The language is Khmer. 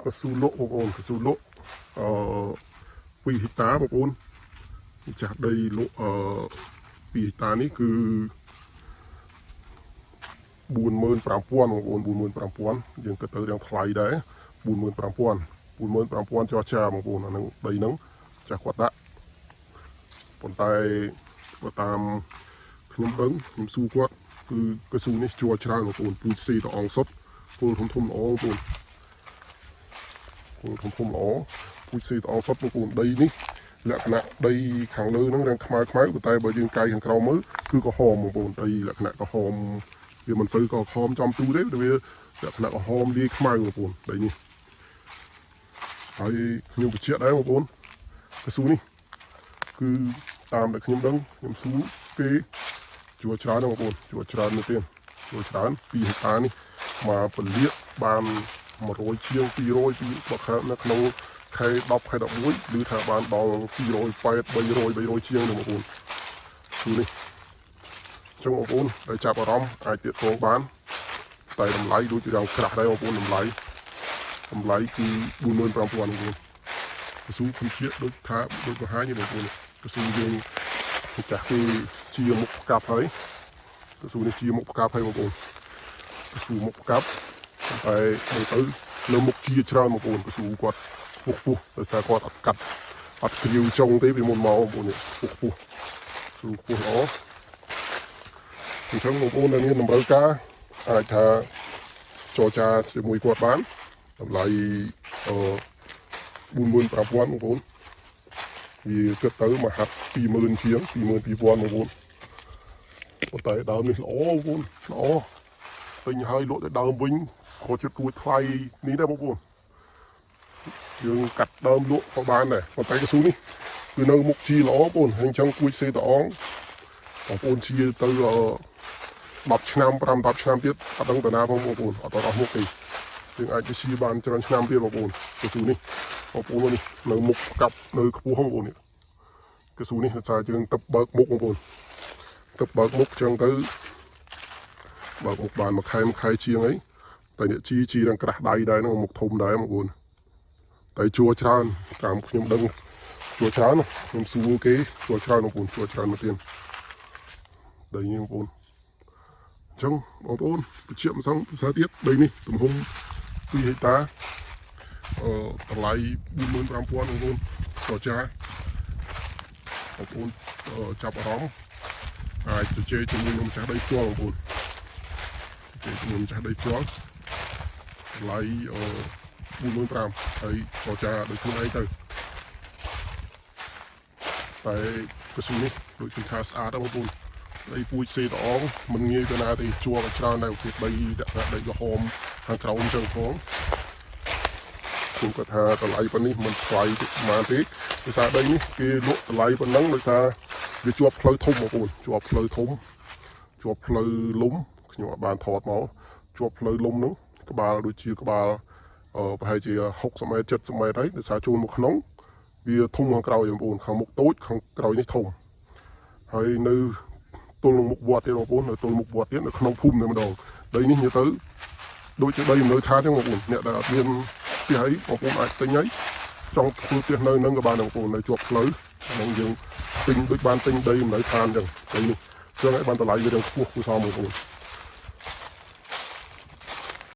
ก็สูโลบางคนก็สูโลปีหิตาบางคนจากได้โลปีหิตานี่คือ40,000 บางคน40,000ยังกระเตยยังไทยได้40,000 cho cha bangคนอันนั้นได้นั้นจากขวดละผลตายก็ตามขนมเอิงขนมสู้กวดคือกระสูนี่จัวชราบางคนปูซีต่อองสดปูทุ่มอ๋อบางคนปูทุ่มอ๋อปูซีต่อองสดบางคนได้นี่ลักษณะได้ขังเลยนั่งแรงขมายก็ตายใบยืนไกลขังเรามือคือก็หอมบางคนได้ลักษณะก็หอมเดี๋ยวมันซื้อก็หอมจอมตูเด้เดี๋ยวลักษณะก็หอมดีขมายบางคนได้นี่ไอ้ขยมเชี่ยได้บางคนกระสูนี่คือตามแต่ขยมดังขยมสูเกจัวชราบางคนจัวชราเนื้อเตี้ยจัวชราปีหิตานี่มาเป็นเลี้ยบานมาโรยเชียงปีโรยปีบักนักนงใครดอกมุ้ยหรือถ้าบานดองปีโรยไปใบโรยเชียงหนึ่งบางคนสูนี่จังบางคนได้จับอารมณ์ไอเตียตรงบ้านแต่ลำไหลดูจะดังกระได้บางคนลำไหลคือ40,000 บางคนกระสูคุณเชี่ยดูท้าดูกระหายอย่างบางคนกระสูยังจากที่เชียมุกกาบให้กระสูในเชียมุกกาบให้บางคนกระสูมุกกาบไปตื้อเริ่มมุกเชียชราบางคนกระสูกอดปุ๊แต่สายกอดอัดกริวจงเต้ไปมุนเมาบางคนเนี่ยปุ๊สูปุ๊อ๋อฉันบางคนอันนี้น้ำเบลกาอาจจะจอจาจะมวยกอดบ้านทำลาย40,000 บางคนvì cái tới mà hạt 40,000 chiếng 40,000 một con tại đào này lỗ tình hai lỗ tại đào vinh có chiếc túi thay ní đây một con dương cắt đơm lỗ có bán này còn tay cái xuống đi từ nơi mục chi lỗ con hành trang cùi xe tỏ còn con chi tới 10 ឆ្នាំ 5 ឆ្នាំទៀតអត់ដឹងតាណាបងប្អូនអត់ដល់មុខទេយើងអាចទៅជីបានច្រើនឆ្នាំទៀតបងប្អូនកស៊ូនេះបងប្អូននេះនៅមុខកាប់នៅខ្ពស់បងប្អូននេះកស៊ូនេះថាយើងទឹកបើកមុខបងប្អូនទឹកបើកមុខចឹងទៅបើកមុខបានមួយខែជាងអីតែអ្នកជីរងក្រាស់ដៃដែរហ្នឹងមុខធំដែរបងប្អូនតែជួច្រើនតាមខ្ញុំដឹងជួច្រើនខ្ញុំស៊ូគេជួច្រើនបងប្អូនជួច្រើនមកទៀតដែរបងប្អូនចឹងបងប្អូនបញ្ជាក់ម្ដងភាសាទៀតដីនេះទំហំ2 ហិកតាតម្លៃ 45,000 បងប្អូនក៏ចាបងប្អូនចាប់អារម្មណ៍អាចទៅជែកជាមួយនឹងម្ចាស់ដីផ្ទាល់បងប្អូនជែកជាមួយម្ចាស់ដីផ្ទាល់តម្លៃ 45,000 ហើយក៏ចាដោយខ្លួនឯងទៅតែកស៊ូនេះដូចខ្ញុំថាស្អាតបងប្អូនដីពូជសេតអងមិនងាយទៅណាទេជួបច្រើនដែរពីដីក្រហមខាងក្រោមចឹងផងខ្ញុំគាត់ថាតម្លៃប៉ុណ្នេះមិនថ្លៃទេប៉ុន្មានទេដោយសារដីនេះគេលក់តម្លៃប៉ុណ្ណឹងដោយសារវាជាប់ផ្លូវធំបងប្អូនជាប់ផ្លូវធំជាប់ផ្លូវលំខ្ញុំអត់បានថតមកជាប់ផ្លូវលំហ្នឹងក្បាលដូចជាក្បាលប្រហែលជា60 ម៉ែត្រ 70 ម៉ែត្រហើយដោយសារចូលមកក្នុងវាធំខាងក្រោយបងប្អូនខាងមុខតូចខាងក្រោយនេះធំហើយនៅទល់មុខវត្តទេបងប្អូននៅទល់មុខវត្តទៀតនៅក្នុងភូមិតែម្ដងដីនេះនិយាយទៅដូចជាដីនៅឋានទេបងប្អូនអ្នកដែលអត់មានផ្ទះអីបងប្អូនអាចទិញអីចង់ធ្វើផ្ទះនៅនឹងក៏បានបងប្អូននៅជាប់ផ្លូវហ្នឹងយើងទិញដូចបានទិញដីនៅឋានអញ្ចឹងដីនេះចឹងហើយបានតម្លៃវានឹងខ្ពស់គួរសមបងប្អូន